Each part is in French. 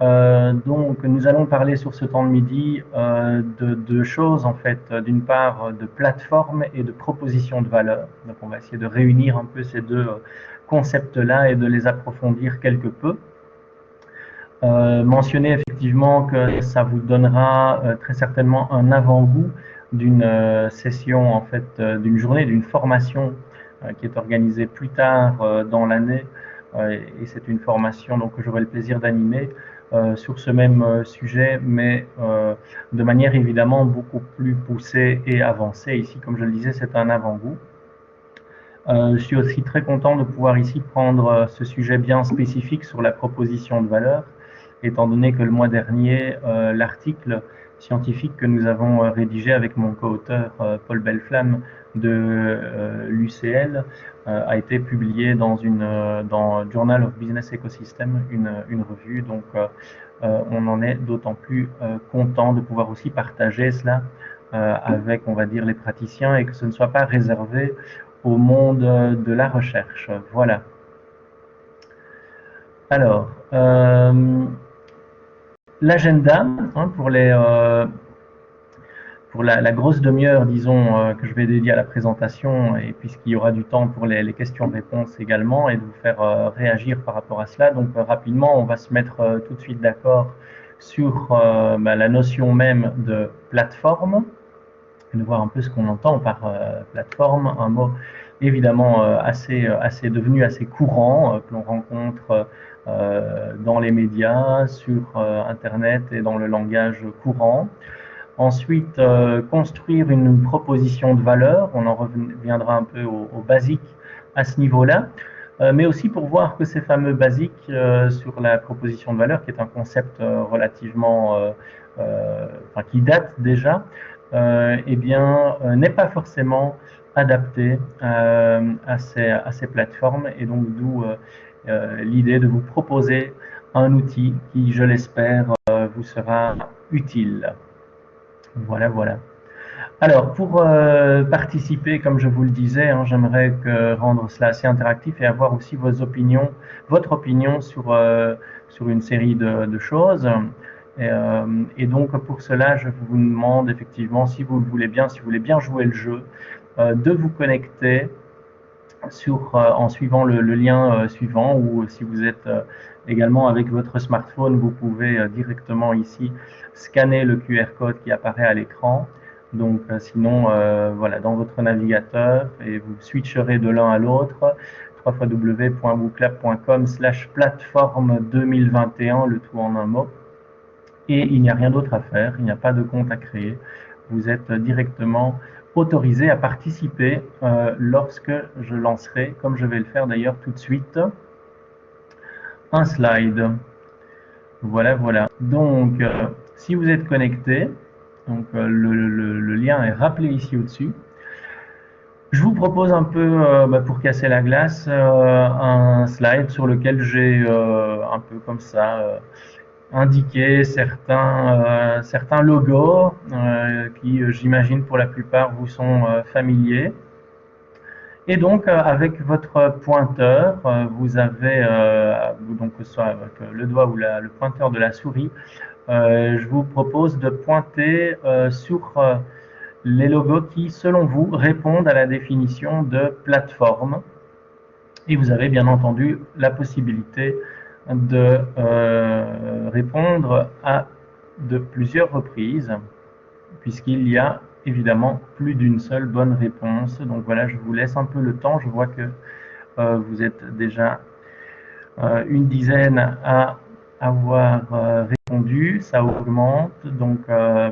Donc, nous allons parler sur ce temps de midi de deux choses, en fait. D'une part, de plateforme et de proposition de valeur. Donc, on va essayer de réunir un peu ces deux concepts-là et de les approfondir quelque peu. Mentionner effectivement que ça vous donnera très certainement un avant-goût d'une session, en fait, d'une journée, d'une formation qui est organisée plus tard dans l'année. Et c'est une formation donc, que j'aurai le plaisir d'animer sur ce même sujet, mais de manière évidemment beaucoup plus poussée et avancée. Ici, comme je le disais, c'est un avant-goût. Je suis aussi très content de pouvoir ici prendre ce sujet bien spécifique sur la proposition de valeur, étant donné que le mois dernier, l'article scientifique que nous avons rédigé avec mon co-auteur Paul Belflamme de l'UCL a été publié dans Journal of Business Ecosystem, une revue. Donc, on en est d'autant plus content de pouvoir aussi partager cela avec, on va dire, les praticiens et que ce ne soit pas réservé au monde de la recherche. Voilà. Alors, l'agenda pour la grosse demi-heure, disons, que je vais dédier à la présentation, et puisqu'il y aura du temps pour les questions-réponses également, et de vous faire réagir par rapport à cela. Donc, rapidement, on va se mettre tout de suite d'accord sur la notion même de plateforme, et de voir un peu ce qu'on entend par plateforme, un mot évidemment assez devenu assez courant, que l'on rencontre dans les médias, sur Internet et dans le langage courant. Ensuite, construire une proposition de valeur, on en reviendra un peu aux basiques à ce niveau-là, mais aussi pour voir que ces fameux basiques sur la proposition de valeur, qui est un concept relativement, qui date déjà, eh bien, n'est pas forcément adapté à ces plateformes, et donc d'où l'idée de vous proposer un outil qui, je l'espère, vous sera utile. Voilà, voilà. Alors, pour participer, comme je vous le disais, hein, j'aimerais rendre cela assez interactif et avoir aussi vos opinions, votre opinion sur une série de choses. Et donc, pour cela, je vous demande effectivement, si vous le voulez bien, si vous voulez bien jouer le jeu, de vous connecter en suivant le lien suivant, ou si vous êtes également avec votre smartphone, vous pouvez directement ici scanner le QR code qui apparaît à l'écran. Donc sinon, voilà, dans votre navigateur, et vous switcherez de l'un à l'autre, www.booklab.com/plateforme 2021, le tout en un mot. Et il n'y a rien d'autre à faire, il n'y a pas de compte à créer. Vous êtes directement autorisé à participer lorsque je lancerai, comme je vais le faire d'ailleurs tout de suite, un slide. Voilà, voilà. Donc, si vous êtes connecté, donc le lien est rappelé ici au-dessus. Je vous propose un peu, pour casser la glace, un slide sur lequel j'ai un peu comme ça indiqué certains logos qui, j'imagine, pour la plupart vous sont familiers. Et donc, avec votre pointeur, vous avez, donc que ce soit avec le doigt ou le pointeur de la souris, je vous propose de pointer sur les logos qui, selon vous, répondent à la définition de plateforme. Et vous avez bien entendu la possibilité de répondre à de plusieurs reprises, puisqu'il y a évidemment plus d'une seule bonne réponse. Donc voilà, je vous laisse un peu le temps. Je vois que vous êtes déjà une dizaine à avoir répondu. Ça augmente. Donc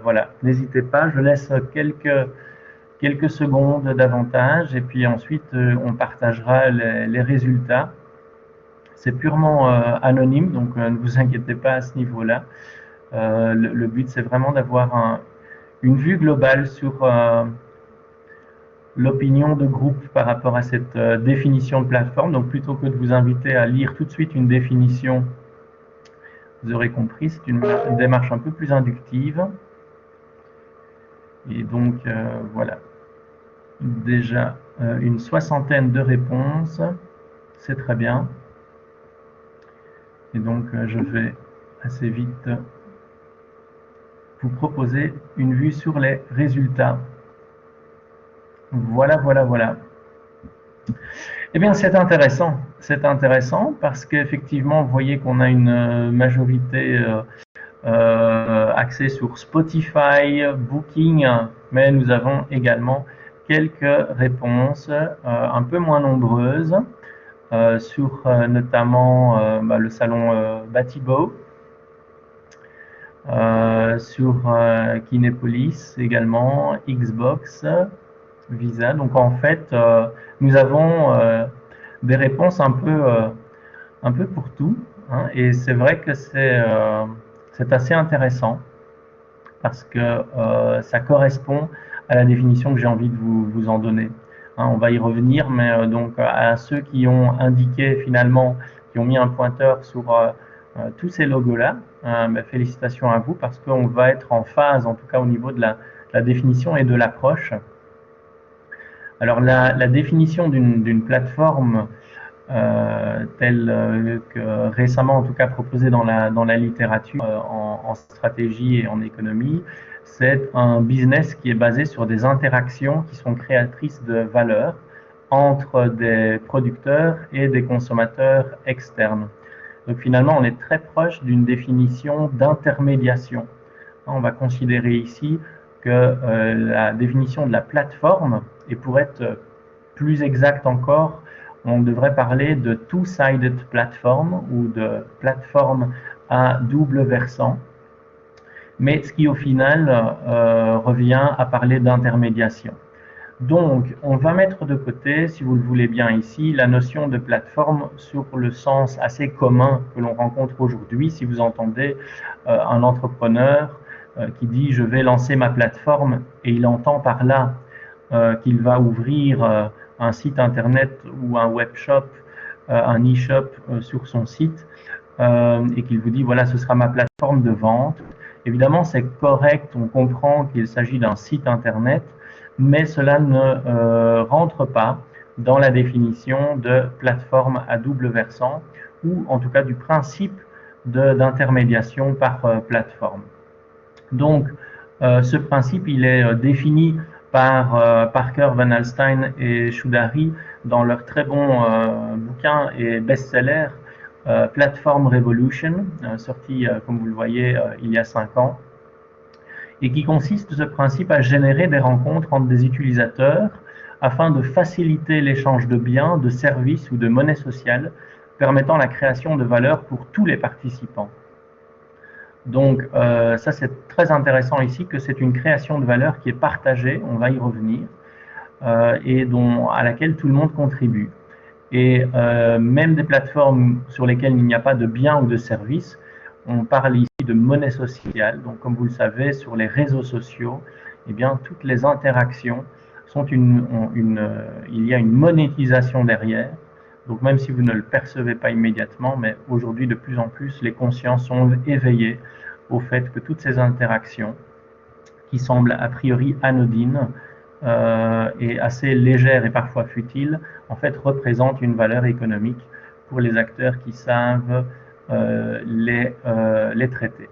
voilà, n'hésitez pas. Je laisse quelques secondes davantage et puis ensuite on partagera les résultats. C'est purement anonyme, donc ne vous inquiétez pas à ce niveau-là. Le but, c'est vraiment d'avoir une vue globale sur l'opinion de groupe par rapport à cette définition de plateforme. Donc plutôt que de vous inviter à lire tout de suite une définition, vous aurez compris, c'est une démarche un peu plus inductive. Et donc voilà, déjà une soixantaine de réponses, c'est très bien. Et donc je vais assez vite vous proposer une vue sur les résultats. Voilà, voilà, voilà. Eh bien, c'est intéressant parce qu'effectivement, vous voyez qu'on a une majorité axée sur Spotify, Booking, mais nous avons également quelques réponses un peu moins nombreuses sur notamment le salon Batibo, sur Kinepolis également, Xbox, Visa. Donc en fait, nous avons des réponses un peu pour tout, hein, et c'est vrai que c'est assez intéressant parce que ça correspond à la définition que j'ai envie de vous en donner. Hein, on va y revenir, mais donc à ceux qui ont indiqué finalement, qui ont mis un pointeur sur tous ces logos-là, félicitations à vous parce qu'on va être en phase, en tout cas au niveau de la définition et de l'approche. Alors la définition d'une plateforme telle que récemment en tout cas proposée dans la littérature en stratégie et en économie, c'est un business qui est basé sur des interactions qui sont créatrices de valeur entre des producteurs et des consommateurs externes. Donc finalement, on est très proche d'une définition d'intermédiation. On va considérer ici que la définition de la plateforme, et pour être plus exact encore, on devrait parler de two-sided platform ou de plateforme à double versant, mais ce qui au final revient à parler d'intermédiation. Donc, on va mettre de côté, si vous le voulez bien ici, la notion de plateforme sur le sens assez commun que l'on rencontre aujourd'hui. Si vous entendez un entrepreneur qui dit « je vais lancer ma plateforme » et il entend par là qu'il va ouvrir un site internet ou un webshop, un e-shop sur son site et qu'il vous dit « voilà, ce sera ma plateforme de vente ». Évidemment, c'est correct, on comprend qu'il s'agit d'un site internet, mais cela ne rentre pas dans la définition de plateforme à double versant ou en tout cas du principe d'intermédiation par plateforme. Donc, ce principe, il est défini par Parker, Van Alstyne et Choudhary dans leur très bon bouquin et best-seller Platform Revolution, sorti, comme vous le voyez, il y a 5 ans, et qui consiste ce principe à générer des rencontres entre des utilisateurs afin de faciliter l'échange de biens, de services ou de monnaie sociale, permettant la création de valeur pour tous les participants. Donc ça c'est très intéressant ici que c'est une création de valeur qui est partagée, on va y revenir, et à laquelle tout le monde contribue. Et même des plateformes sur lesquelles il n'y a pas de biens ou de services, on parle ici de monnaie sociale. Donc comme vous le savez, sur les réseaux sociaux, eh bien, toutes les interactions sont il y a une monétisation derrière. Donc même si vous ne le percevez pas immédiatement, mais aujourd'hui de plus en plus, les consciences sont éveillées au fait que toutes ces interactions, qui semblent a priori anodines et assez légères et parfois futiles, en fait représentent une valeur économique pour les acteurs qui savent les traiter.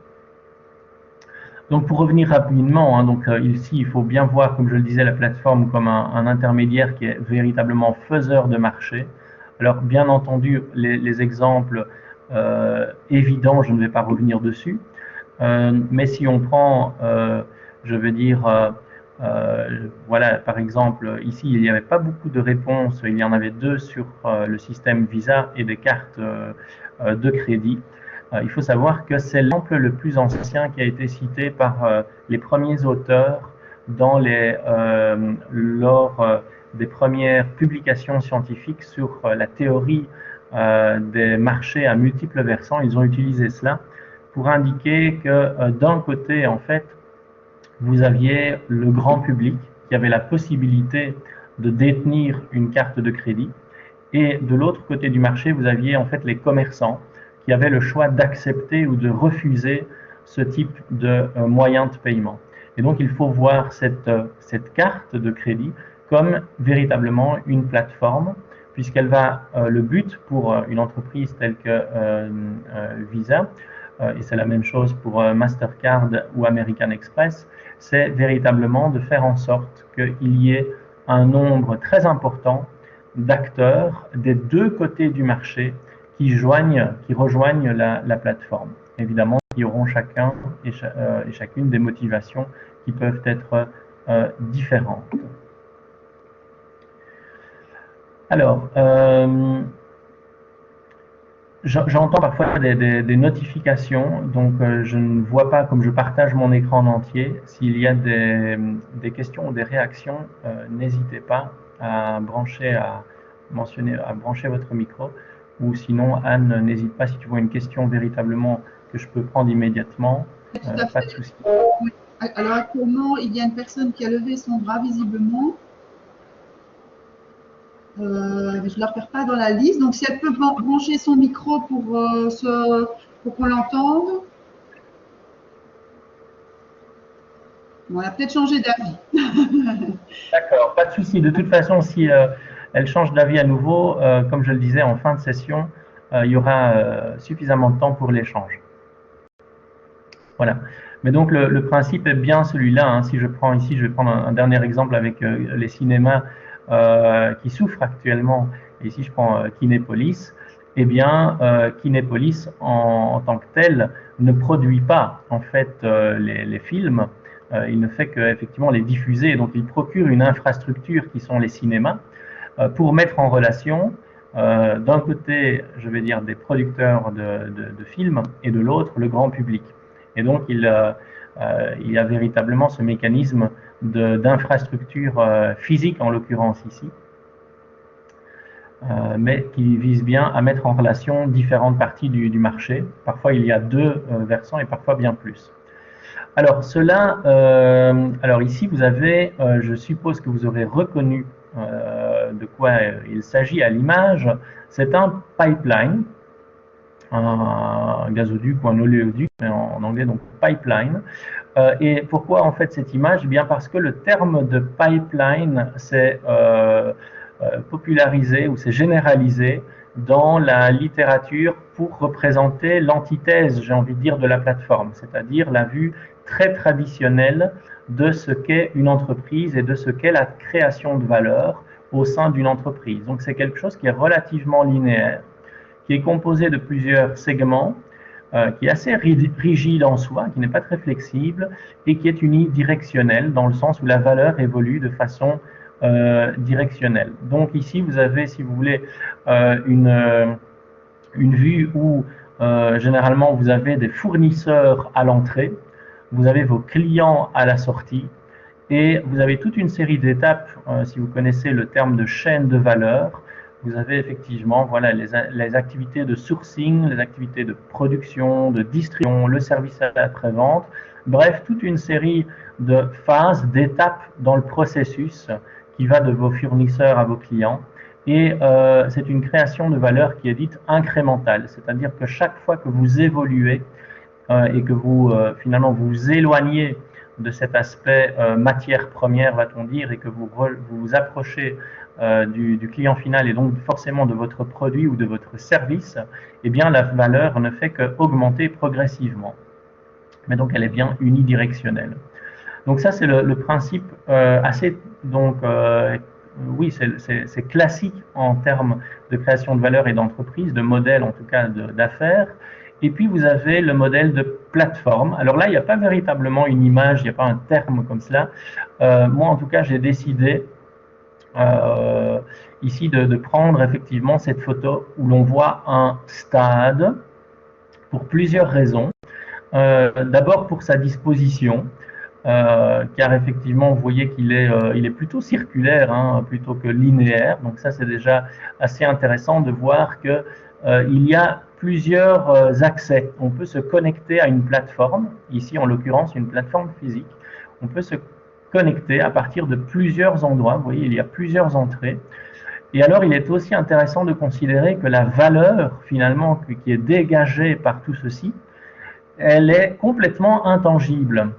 Donc pour revenir rapidement, hein, donc ici il faut bien voir, comme je le disais, la plateforme comme un intermédiaire qui est véritablement faiseur de marché. Alors bien entendu, les exemples évidents, je ne vais pas revenir dessus, mais si on prend, je veux dire, voilà, par exemple, ici il n'y avait pas beaucoup de réponses, il y en avait 2 sur le système Visa et des cartes de crédit. Il faut savoir que c'est l'exemple le plus ancien qui a été cité par les premiers auteurs lors des premières publications scientifiques sur la théorie des marchés à multiples versants. Ils ont utilisé cela pour indiquer que d'un côté, en fait, vous aviez le grand public qui avait la possibilité de détenir une carte de crédit, et de l'autre côté du marché, vous aviez en fait les commerçants qui avaient le choix d'accepter ou de refuser ce type de moyen de paiement. Et donc, il faut voir cette carte de crédit comme véritablement une plateforme, puisqu'elle va, le but pour une entreprise telle que Visa, et c'est la même chose pour Mastercard ou American Express, c'est véritablement de faire en sorte qu'il y ait un nombre très important d'acteurs des deux côtés du marché qui rejoignent la plateforme. Évidemment, qui auront chacun et chacune des motivations qui peuvent être différentes. Alors, j'entends parfois des notifications, donc je ne vois pas, comme je partage mon écran en entier, s'il y a des questions ou des réactions, n'hésitez pas à brancher votre micro, ou sinon Anne, n'hésite pas si tu vois une question véritablement que je peux prendre immédiatement, pas de souci. Oui. Alors actuellement, il y a une personne qui a levé son bras visiblement. Je ne la repère pas dans la liste. Donc, si elle peut brancher son micro pour qu'on l'entende. Bon, elle a peut-être changé d'avis. D'accord, pas de souci. De toute façon, si elle change d'avis à nouveau, comme je le disais en fin de session, il y aura suffisamment de temps pour l'échange. Voilà. Mais donc le principe est bien celui-là. Hein. Si je prends ici, je vais prendre un dernier exemple avec les cinémas qui souffrent actuellement. Et ici, je prends Kinépolis. Eh bien, Kinépolis en tant que tel ne produit pas en fait les films. Il ne fait qu'effectivement les diffuser. Donc, il procure une infrastructure qui sont les cinémas pour mettre en relation d'un côté, je vais dire, des producteurs de films et de l'autre, le grand public. Et donc, il y a véritablement ce mécanisme d'infrastructure physique, en l'occurrence ici, mais qui vise bien à mettre en relation différentes parties du marché. Parfois, il y a deux versants et parfois bien plus. Alors, alors ici, vous avez, je suppose que vous aurez reconnu de quoi il s'agit à l'image. C'est un pipeline, un gazoduc ou un oléoduc, mais en anglais, donc pipeline. Et pourquoi en fait cette image? Bien parce que le terme de pipeline s'est popularisé ou s'est généralisé dans la littérature pour représenter l'antithèse, j'ai envie de dire, de la plateforme, c'est-à-dire la vue très traditionnelle de ce qu'est une entreprise et de ce qu'est la création de valeur au sein d'une entreprise. Donc c'est quelque chose qui est relativement linéaire, qui est composé de plusieurs segments, qui est assez rigide en soi, qui n'est pas très flexible et qui est unidirectionnel dans le sens où la valeur évolue de façon directionnelle. Donc ici, vous avez, si vous voulez, une vue où généralement vous avez des fournisseurs à l'entrée, vous avez vos clients à la sortie et vous avez toute une série d'étapes, si vous connaissez le terme de chaîne de valeur. Vous avez effectivement voilà, les activités de sourcing, les activités de production, de distribution, le service à l'après-vente, bref, toute une série de phases, d'étapes dans le processus qui va de vos fournisseurs à vos clients. Et c'est une création de valeur qui est dite incrémentale, c'est-à-dire que chaque fois que vous évoluez et que vous finalement vous éloignez de cet aspect matière première, va-t-on dire, et que vous vous approchez du client final et donc forcément de votre produit ou de votre service, eh bien la valeur ne fait qu'augmenter progressivement. Mais donc elle est bien unidirectionnelle. Donc ça c'est le principe assez donc oui c'est classique en termes de création de valeur et d'entreprise, de modèle en tout cas d'affaires. Et puis vous avez le modèle de plateforme. Alors là il n'y a pas véritablement une image, il n'y a pas un terme comme cela. Moi en tout cas j'ai décidé ici de prendre effectivement cette photo où l'on voit un stade pour plusieurs raisons. D'abord pour sa disposition, car effectivement vous voyez qu'il est, il est plutôt circulaire hein, plutôt que linéaire. Donc ça c'est déjà assez intéressant de voir que il y a plusieurs accès. On peut se connecter à une plateforme, ici en l'occurrence une plateforme physique. On peut se connecter à partir de plusieurs endroits. Vous voyez, il y a plusieurs entrées. Et alors, il est aussi intéressant de considérer que la valeur, finalement, qui est dégagée par tout ceci, elle est complètement intangible.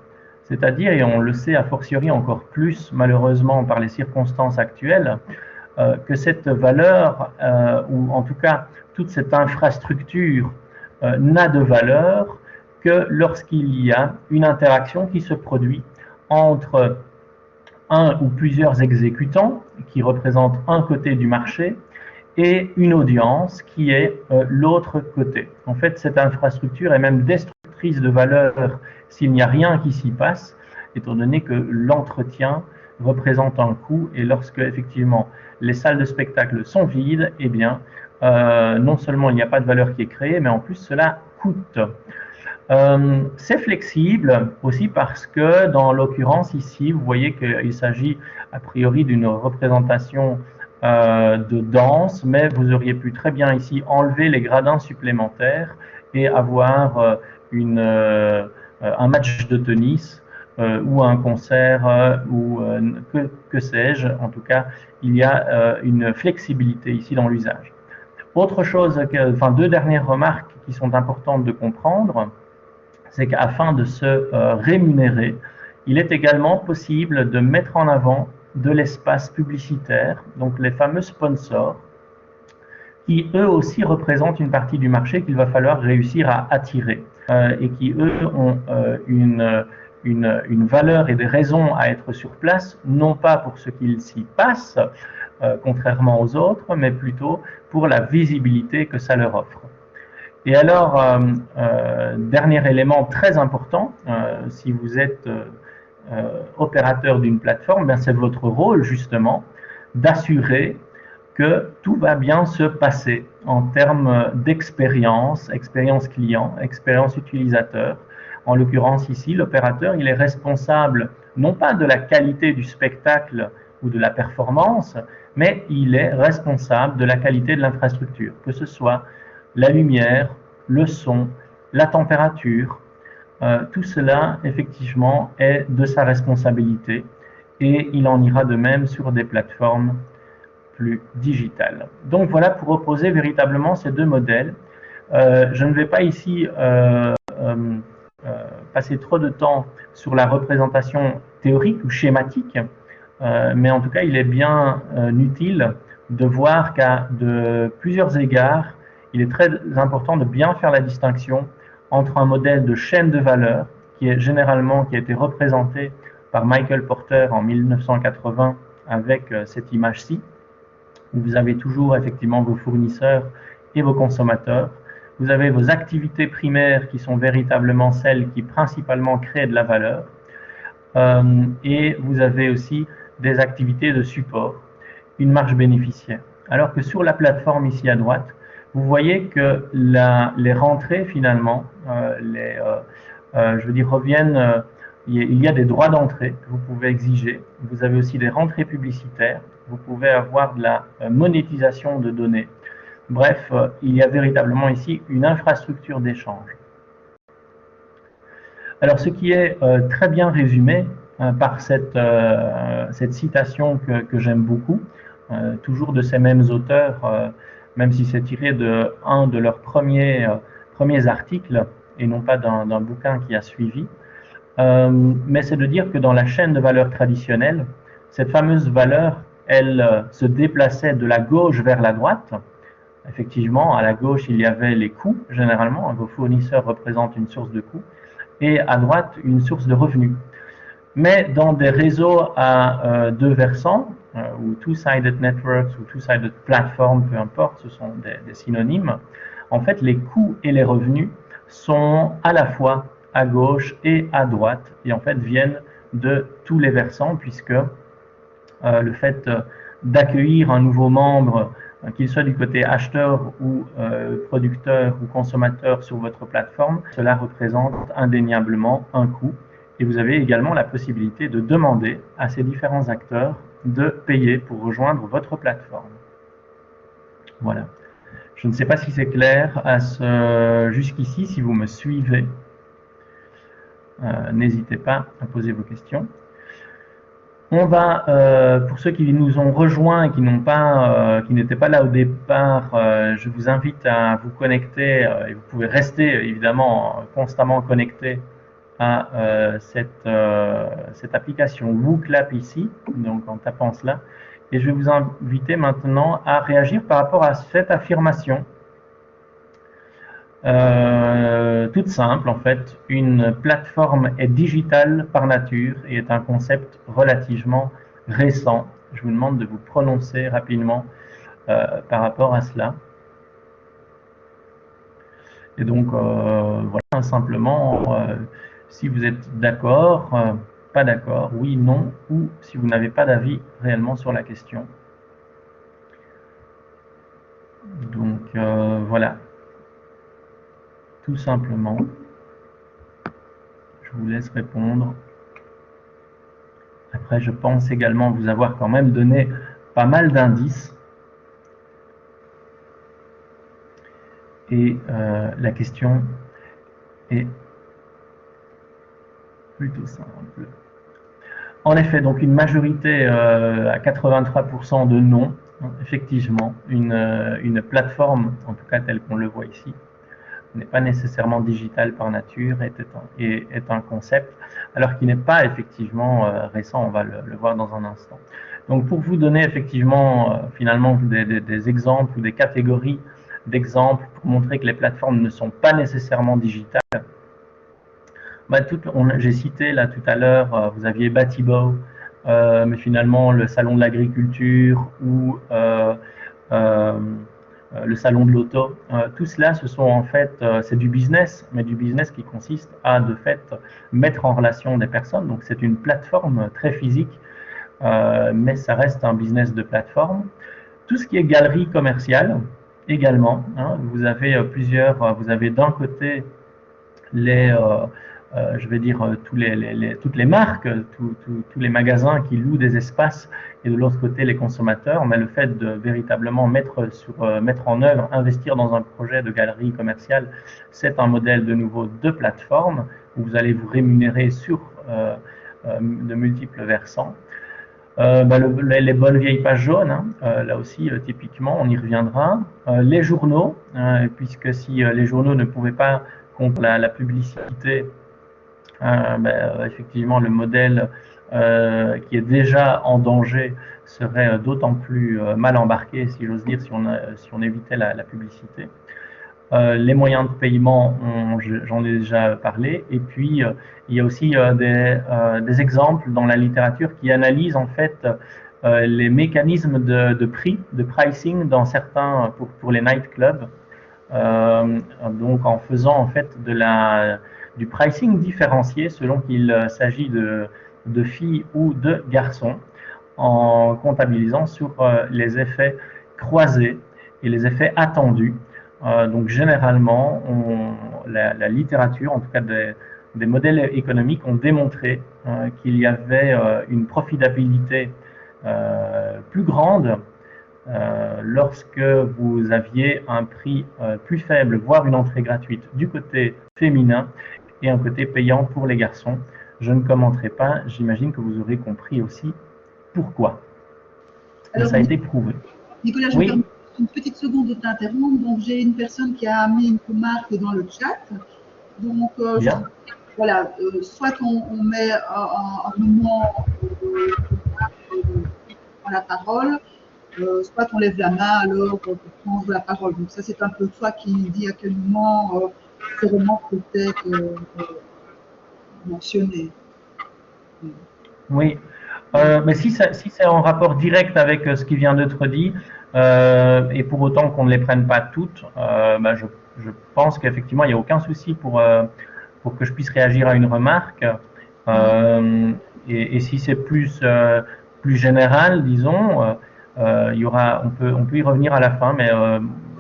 C'est-à-dire, et on le sait a fortiori encore plus, malheureusement, par les circonstances actuelles, que cette valeur, ou en tout cas toute cette infrastructure, n'a de valeur que lorsqu'il y a une interaction qui se produit entre un ou plusieurs exécutants qui représentent un côté du marché et une audience qui est l'autre côté. En fait, cette infrastructure est même destructrice de valeur s'il n'y a rien qui s'y passe, étant donné que l'entretien représente un coût, et lorsque effectivement les salles de spectacle sont vides, eh bien, non seulement il n'y a pas de valeur qui est créée, mais en plus cela coûte. C'est flexible aussi parce que dans l'occurrence ici, vous voyez qu'il s'agit a priori d'une représentation de danse, mais vous auriez pu très bien ici enlever les gradins supplémentaires et avoir un match de tennis ou un concert ou que sais-je. En tout cas, il y a une flexibilité ici dans l'usage. Autre chose, deux dernières remarques qui sont importantes de comprendre, c'est qu'afin de se rémunérer, il est également possible de mettre en avant de l'espace publicitaire, donc les fameux sponsors, qui eux aussi représentent une partie du marché qu'il va falloir réussir à attirer et qui eux ont une valeur et des raisons à être sur place, non pas pour ce qu'il s'y passe, contrairement aux autres, mais plutôt pour la visibilité que ça leur offre. Et alors, dernier élément très important, si vous êtes opérateur d'une plateforme, c'est votre rôle justement d'assurer que tout va bien se passer en termes d'expérience, expérience client, expérience utilisateur. En l'occurrence ici, l'opérateur, il est responsable non pas de la qualité du spectacle ou de la performance, mais il est responsable de la qualité de l'infrastructure, que ce soit la lumière, le son, la température, tout cela effectivement est de sa responsabilité et il en ira de même sur des plateformes plus digitales. Donc voilà pour opposer véritablement ces deux modèles. Je ne vais pas ici passer trop de temps sur la représentation théorique ou schématique, mais en tout cas il est bien utile de voir qu'à de plusieurs égards, il est très important de bien faire la distinction entre un modèle de chaîne de valeur qui a été représenté par Michael Porter en 1980 avec cette image-ci, où vous avez toujours effectivement vos fournisseurs et vos consommateurs. Vous avez vos activités primaires qui sont véritablement celles qui principalement créent de la valeur. Et vous avez aussi des activités de support, une marge bénéficiaire. Alors que sur la plateforme ici à droite, vous voyez que les rentrées finalement, reviennent, il y a des droits d'entrée que vous pouvez exiger. Vous avez aussi des rentrées publicitaires. Vous pouvez avoir de la monétisation de données. Bref, il y a véritablement ici une infrastructure d'échange. Alors, ce qui est très bien résumé par cette citation que j'aime beaucoup, toujours de ces mêmes auteurs, même si c'est tiré d'un de leurs premiers articles et non pas d'un bouquin qui a suivi. Mais c'est de dire que dans la chaîne de valeur traditionnelle, cette fameuse valeur, elle se déplaçait de la gauche vers la droite. Effectivement, à la gauche, il y avait les coûts, généralement. Vos fournisseurs représentent une source de coûts. Et à droite, une source de revenus. Mais dans des réseaux à deux versants, ou two-sided networks ou two-sided platforms, peu importe, ce sont des synonymes, en fait, les coûts et les revenus sont à la fois à gauche et à droite, et en fait viennent de tous les versants, puisque le fait d'accueillir un nouveau membre, qu'il soit du côté acheteur ou producteur ou consommateur sur votre plateforme, cela représente indéniablement un coût. Et vous avez également la possibilité de demander à ces différents acteurs de payer pour rejoindre votre plateforme. Voilà. Je ne sais pas si c'est clair jusqu'ici, si vous me suivez. N'hésitez pas à poser vos questions. On va, pour ceux qui nous ont rejoints et qui n'étaient pas là au départ, je vous invite à vous connecter et vous pouvez rester évidemment constamment connecté à cette application WooClap ici, donc en tapant cela. Et je vais vous inviter maintenant à réagir par rapport à cette affirmation. Toute simple en fait. Une plateforme est digitale par nature et est un concept relativement récent. Je vous demande de vous prononcer rapidement par rapport à cela. Et donc voilà, simplement, si vous êtes d'accord, pas d'accord, oui, non, ou si vous n'avez pas d'avis réellement sur la question. Donc voilà, tout simplement. Je vous laisse répondre. Après, je pense également vous avoir quand même donné pas mal d'indices. Et la question est plutôt simple. En effet, donc une majorité à 83% de non. Effectivement, une plateforme, en tout cas telle qu'on le voit ici, n'est pas nécessairement digitale par nature, est un concept, alors qu'il n'est pas effectivement récent, on va le voir dans un instant. Donc pour vous donner effectivement finalement des exemples ou des catégories d'exemples pour montrer que les plateformes ne sont pas nécessairement digitales, j'ai cité là tout à l'heure, vous aviez Batibo, mais finalement le salon de l'agriculture ou le salon de l'auto, tout cela, ce sont en fait, c'est du business, mais du business qui consiste à de fait mettre en relation des personnes. Donc c'est une plateforme très physique, mais ça reste un business de plateforme. Tout ce qui est galerie commerciale également, hein, vous avez vous avez d'un côté je vais dire, toutes les marques, tous les magasins qui louent des espaces, et de l'autre côté les consommateurs, mais le fait de véritablement mettre en œuvre, investir dans un projet de galerie commerciale, c'est un modèle de nouveau de plateforme où vous allez vous rémunérer sur de multiples versants. Les bonnes vieilles pages jaunes, hein, là aussi typiquement on y reviendra. Les journaux, puisque si les journaux ne pouvaient pas contre la publicité, effectivement le modèle qui est déjà en danger serait d'autant plus mal embarqué, si j'ose dire, si on évitait la publicité. Les moyens de paiement, j'en ai déjà parlé, et puis il y a aussi des exemples dans la littérature qui analysent en fait les mécanismes de prix, de pricing dans certains, pour les nightclubs, donc en faisant en fait du pricing différencié selon qu'il s'agit de filles ou de garçons, en comptabilisant sur les effets croisés et les effets attendus. Donc généralement, la littérature, en tout cas des modèles économiques, ont démontré qu'il y avait une profitabilité plus grande lorsque vous aviez un prix plus faible, voire une entrée gratuite du côté féminin et un côté payant pour les garçons. Je ne commenterai pas, j'imagine que vous aurez compris aussi pourquoi. Alors, ça a été prouvé. Nicolas, je me permets une petite seconde de t'interrompre. Donc, j'ai une personne qui a mis une remarque dans le chat. Donc, voilà, soit on met un moment la parole, soit on lève la main alors pour prendre la parole. Donc, ça, c'est un peu toi qui dit à quel moment ces remarques peut être mentionnées. Oui. Mais si c'est en rapport direct avec ce qui vient d'être dit, et pour autant qu'on ne les prenne pas toutes, je pense qu'effectivement, il n'y a aucun souci pour que je puisse réagir à une remarque. Et si c'est plus général, disons, on peut y revenir à la fin, mais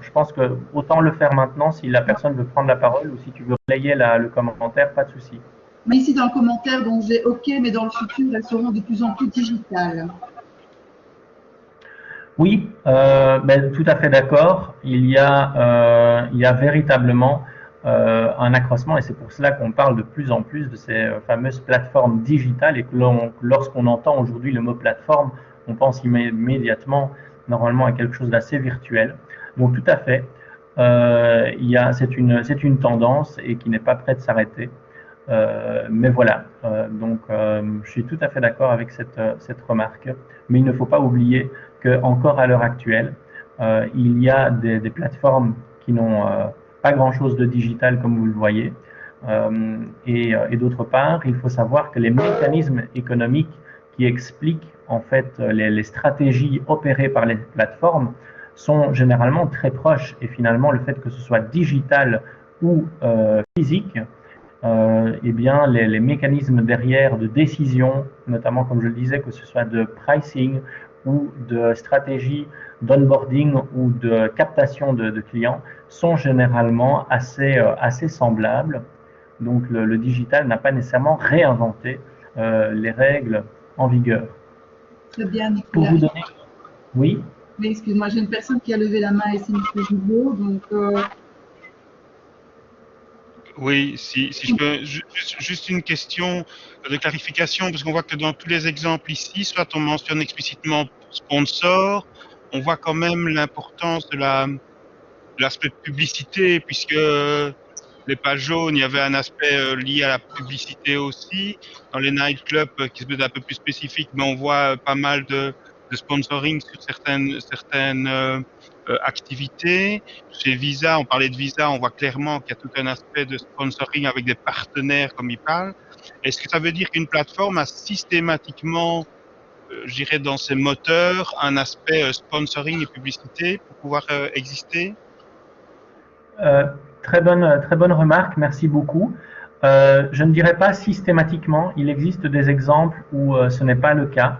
je pense que autant le faire maintenant si la personne veut prendre la parole ou si tu veux relayer le commentaire, pas de souci. Mais ici dans le commentaire, donc j'ai OK, mais dans le futur, elles seront de plus en plus digitales. Oui, tout à fait d'accord. Il y a véritablement un accroissement et c'est pour cela qu'on parle de plus en plus de ces fameuses plateformes digitales et que lorsqu'on entend aujourd'hui le mot plateforme, on pense immédiatement normalement à quelque chose d'assez virtuel. Donc tout à fait, c'est une tendance et qui n'est pas prête de s'arrêter. Mais voilà, donc je suis tout à fait d'accord avec cette remarque, mais il ne faut pas oublier qu'encore à l'heure actuelle, il y a des plateformes qui n'ont pas grand-chose de digital comme vous le voyez. Et d'autre part, il faut savoir que les mécanismes économiques qui expliquent en fait les stratégies opérées par les plateformes sont généralement très proches. Et finalement, le fait que ce soit digital ou physique, eh bien, les mécanismes derrière de décision, notamment comme je le disais, que ce soit de pricing ou de stratégie d'onboarding ou de captation de clients, sont généralement assez semblables. Donc le digital n'a pas nécessairement réinventé les règles en vigueur. Très bien, Nicolas. Pour vous donner... Oui. Mais excuse-moi, j'ai une personne qui a levé la main et c'est M. Jouveau, donc... Oui, si je peux, juste une question de clarification, parce qu'on voit que dans tous les exemples ici, soit on mentionne explicitement sponsor, on voit quand même l'importance de l'aspect publicité, puisque les pages jaunes, il y avait un aspect lié à la publicité aussi. Dans les nightclubs qui se veulent un peu plus spécifiques, mais on voit pas mal de sponsoring sur certaines activités. Chez Visa, on parlait de Visa, on voit clairement qu'il y a tout un aspect de sponsoring avec des partenaires, comme ils parlent. Est-ce que ça veut dire qu'une plateforme a systématiquement, je dirais, dans ses moteurs, un aspect sponsoring et publicité pour pouvoir exister? Très bonne remarque, merci beaucoup. Je ne dirais pas systématiquement, il existe des exemples où ce n'est pas le cas,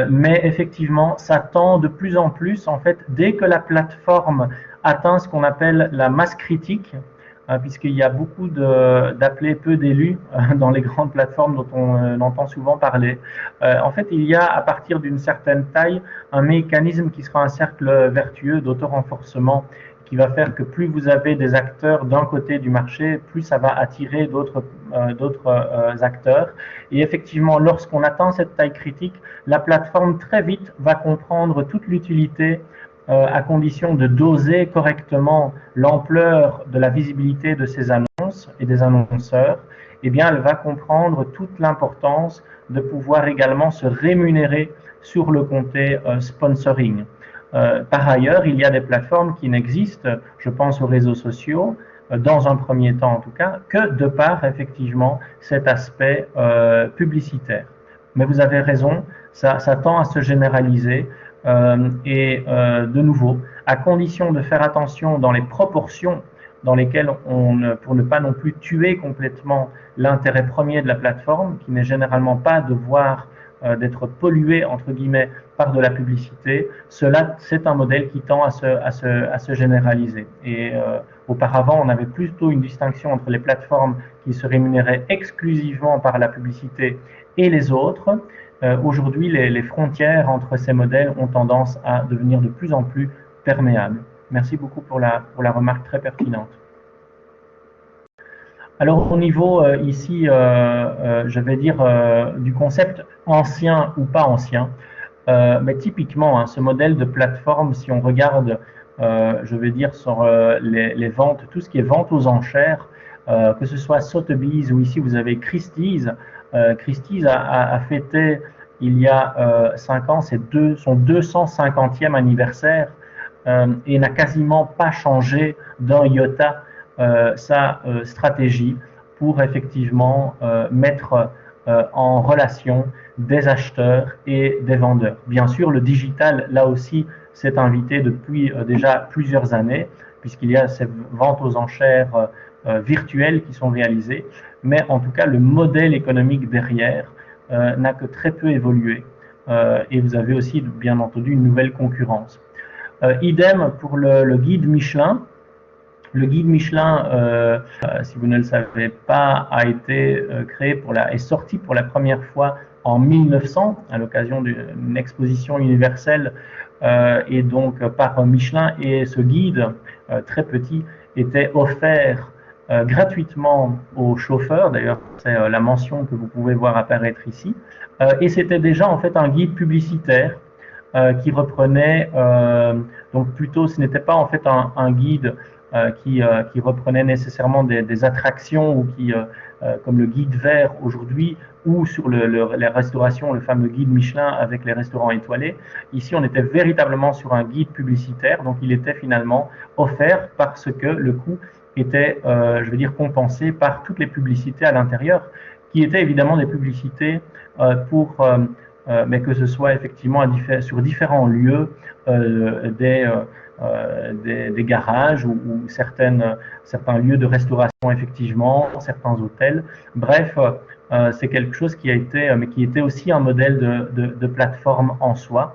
mais effectivement, ça tend de plus en plus, en fait, dès que la plateforme atteint ce qu'on appelle la masse critique, puisqu'il y a beaucoup d'appelés peu d'élus dans les grandes plateformes dont on entend souvent parler. En fait, il y a à partir d'une certaine taille un mécanisme qui sera un cercle vertueux d'auto-renforcement qui va faire que plus vous avez des acteurs d'un côté du marché, plus ça va attirer d'autres acteurs. Et effectivement, lorsqu'on atteint cette taille critique, la plateforme très vite va comprendre toute l'utilité à condition de doser correctement l'ampleur de la visibilité de ces annonces et des annonceurs. Eh bien, elle va comprendre toute l'importance de pouvoir également se rémunérer sur le comté sponsoring. Par ailleurs, il y a des plateformes qui n'existent, je pense aux réseaux sociaux, dans un premier temps en tout cas, que de par effectivement cet aspect publicitaire. Mais vous avez raison, ça tend à se généraliser et de nouveau, à condition de faire attention dans les proportions dans lesquelles pour ne pas non plus tuer complètement l'intérêt premier de la plateforme, qui n'est généralement pas de voir d'être pollué entre guillemets par de la publicité, cela c'est un modèle qui tend à se généraliser. Et auparavant, on avait plutôt une distinction entre les plateformes qui se rémunéraient exclusivement par la publicité et les autres. Aujourd'hui, les frontières entre ces modèles ont tendance à devenir de plus en plus perméables. Merci beaucoup pour la remarque très pertinente. Alors au niveau ici, je vais dire du concept ancien ou pas ancien, mais typiquement ce modèle de plateforme, si on regarde, je vais dire sur les ventes, tout ce qui est vente aux enchères, que ce soit Sotheby's ou ici vous avez Christie's. Christie's a fêté il y a 5 ans son 250e anniversaire et n'a quasiment pas changé d'un iota sa stratégie pour effectivement mettre en relation des acheteurs et des vendeurs. Bien sûr, le digital, là aussi, s'est invité depuis déjà plusieurs années, puisqu'il y a ces ventes aux enchères virtuelles qui sont réalisées, mais en tout cas, le modèle économique derrière n'a que très peu évolué. Et vous avez aussi, bien entendu, une nouvelle concurrence. Idem pour le guide Michelin. Le guide Michelin, si vous ne le savez pas, a été créé est sorti pour la première fois en 1900 à l'occasion d'une exposition universelle et donc par Michelin. Et ce guide très petit était offert gratuitement aux chauffeurs. D'ailleurs, c'est la mention que vous pouvez voir apparaître ici. Et c'était déjà en fait un guide publicitaire qui reprenait donc plutôt, ce n'était pas en fait un guide qui reprenaient nécessairement des attractions ou comme le guide vert aujourd'hui, ou sur les restaurations, le fameux guide Michelin avec les restaurants étoilés. Ici, on était véritablement sur un guide publicitaire, donc il était finalement offert parce que le coût était, je veux dire, compensé par toutes les publicités à l'intérieur, qui étaient évidemment des publicités mais que ce soit effectivement sur différents lieux, des garages ou certains lieux de restauration effectivement, certains hôtels. Bref, c'est quelque chose qui était aussi un modèle de plateforme en soi,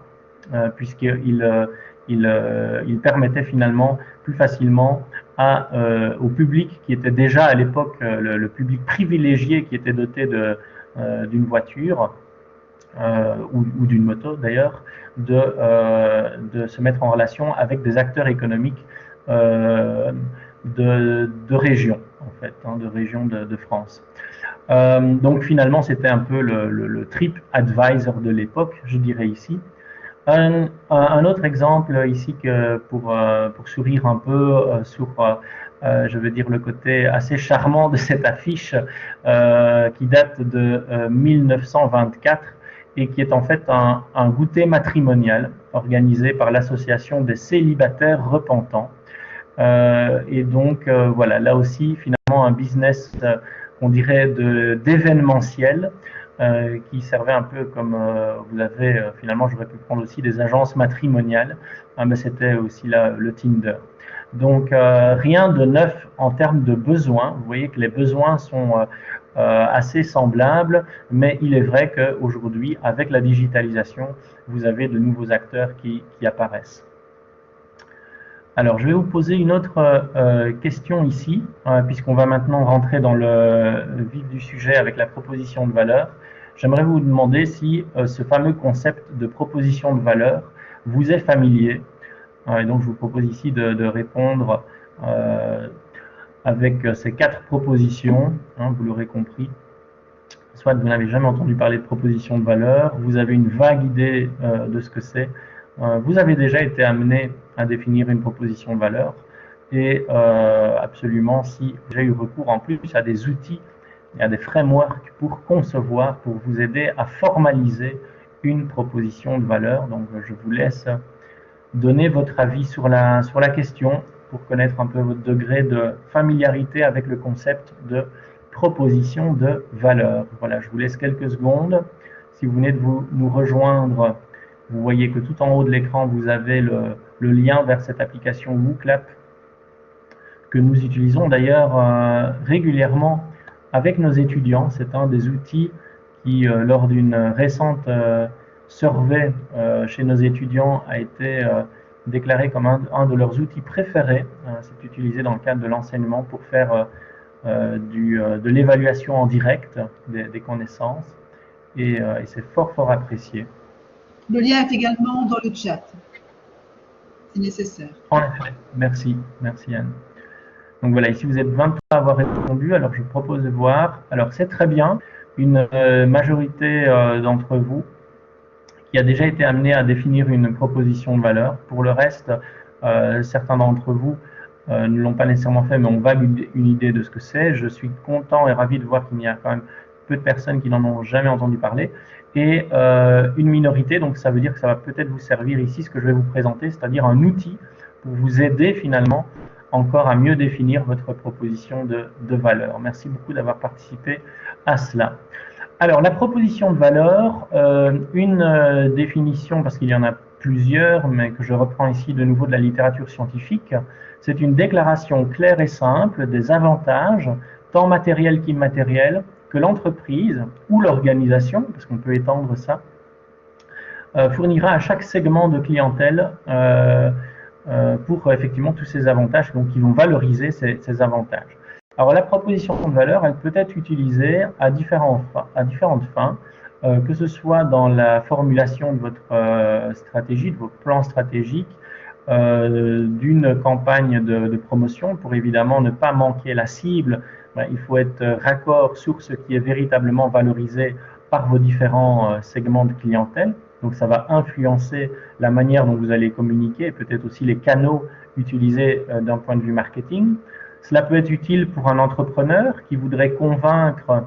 puisqu'il permettait finalement plus facilement au public qui était déjà à l'époque le public privilégié qui était doté d'une voiture ou d'une moto d'ailleurs, de se mettre en relation avec des acteurs économiques de région, en fait, de région de France. Donc finalement, c'était un peu le trip advisor de l'époque, je dirais ici. Un autre exemple ici pour sourire un peu sur, je veux dire, le côté assez charmant de cette affiche qui date de 1924 et qui est en fait un goûter matrimonial organisé par l'association des célibataires repentants. Et donc voilà, là aussi finalement un business on dirait d'événementiel qui servait un peu comme vous avez finalement j'aurais pu prendre aussi des agences matrimoniales, mais c'était aussi là le Tinder. Donc rien de neuf en termes de besoins. Vous voyez que les besoins sont assez semblables, mais il est vrai qu'aujourd'hui, avec la digitalisation, vous avez de nouveaux acteurs qui apparaissent. Alors, je vais vous poser une autre question ici, puisqu'on va maintenant rentrer dans le vif du sujet avec la proposition de valeur. J'aimerais vous demander si ce fameux concept de proposition de valeur vous est familier. Et donc, je vous propose ici de répondre avec ces 4 propositions, vous l'aurez compris. Soit vous n'avez jamais entendu parler de proposition de valeur, vous avez une vague idée de ce que c'est, vous avez déjà été amené à définir une proposition de valeur, et absolument si j'ai eu recours en plus à des outils et à des frameworks pour concevoir, pour vous aider à formaliser une proposition de valeur. Donc je vous laisse donner votre avis sur la question, pour connaître un peu votre degré de familiarité avec le concept de proposition de valeur. Voilà, je vous laisse quelques secondes. Si vous venez de nous rejoindre, vous voyez que tout en haut de l'écran, vous avez le lien vers cette application WooClap que nous utilisons d'ailleurs régulièrement avec nos étudiants. C'est un des outils qui, lors d'une récente survey chez nos étudiants, a été déclaré comme un de leurs outils préférés. C'est utilisé dans le cadre de l'enseignement pour faire de l'évaluation en direct des connaissances, et c'est fort apprécié. Le lien est également dans le chat, si nécessaire. En effet, merci Anne. Donc voilà, ici vous êtes 23 à avoir répondu, alors je propose de voir. Alors c'est très bien, une majorité d'entre vous qui a déjà été amené à définir une proposition de valeur. Pour le reste, certains d'entre vous ne l'ont pas nécessairement fait, mais ont vague une idée de ce que c'est. Je suis content et ravi de voir qu'il y a quand même peu de personnes qui n'en ont jamais entendu parler, et une minorité, donc ça veut dire que ça va peut-être vous servir ici, ce que je vais vous présenter, c'est-à-dire un outil pour vous aider finalement encore à mieux définir votre proposition de valeur. Merci beaucoup d'avoir participé à cela. Alors, la proposition de valeur, une définition, parce qu'il y en a plusieurs, mais que je reprends ici de nouveau de la littérature scientifique, c'est une déclaration claire et simple des avantages, tant matériels qu'immatériels, que l'entreprise ou l'organisation, parce qu'on peut étendre ça, fournira à chaque segment de clientèle pour effectivement tous ces avantages, donc qui vont valoriser ces avantages. Alors la proposition de valeur, elle peut être utilisée à différentes fins, que ce soit dans la formulation de votre stratégie, de vos plans stratégiques, d'une campagne de promotion pour évidemment ne pas manquer la cible. Il faut être raccord sur ce qui est véritablement valorisé par vos différents segments de clientèle. Donc ça va influencer la manière dont vous allez communiquer, et peut-être aussi les canaux utilisés d'un point de vue marketing. Cela peut être utile pour un entrepreneur qui voudrait convaincre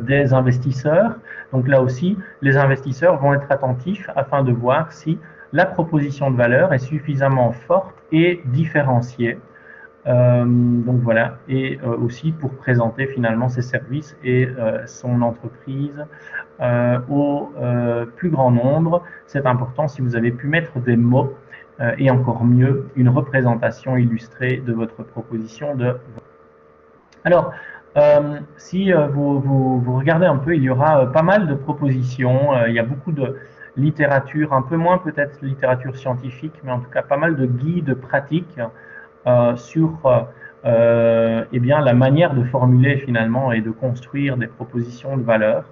des investisseurs. Donc là aussi, les investisseurs vont être attentifs afin de voir si la proposition de valeur est suffisamment forte et différenciée. Donc voilà, et aussi pour présenter finalement ses services et son entreprise au plus grand nombre. C'est important si vous avez pu mettre des mots et encore mieux une représentation illustrée de votre proposition de valeur. Alors, si vous regardez un peu, il y aura pas mal de propositions, il y a beaucoup de littérature, un peu moins peut-être littérature scientifique, mais en tout cas pas mal de guides pratiques sur eh bien, la manière de formuler finalement et de construire des propositions de valeur.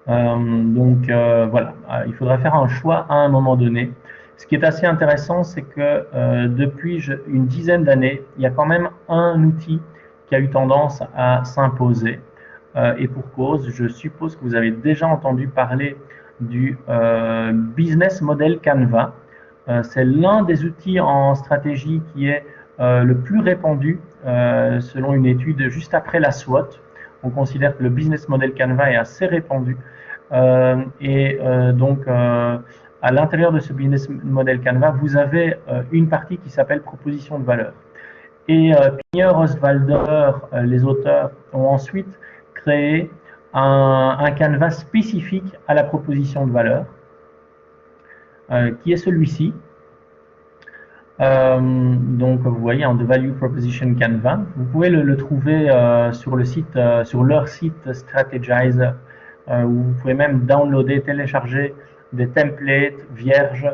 Donc voilà, il faudra faire un choix à un moment donné. Ce qui est assez intéressant, c'est que depuis une dizaine d'années, il y a quand même un outil qui a eu tendance à s'imposer. Et pour cause, je suppose que vous avez déjà entendu parler du Business Model Canva. C'est l'un des outils en stratégie qui est le plus répandu selon une étude juste après la SWOT. On considère que le Business Model Canva est assez répandu. Donc, à l'intérieur de ce Business Model Canva, vous avez une partie qui s'appelle proposition de valeur. Et Pinier, Oswalder, les auteurs, ont ensuite créé un canevas spécifique à la proposition de valeur, qui est celui-ci. Donc, vous voyez, The Value Proposition Canva. Vous pouvez le trouver sur le site, sur leur site Strategize, où vous pouvez même downloader, télécharger des templates vierges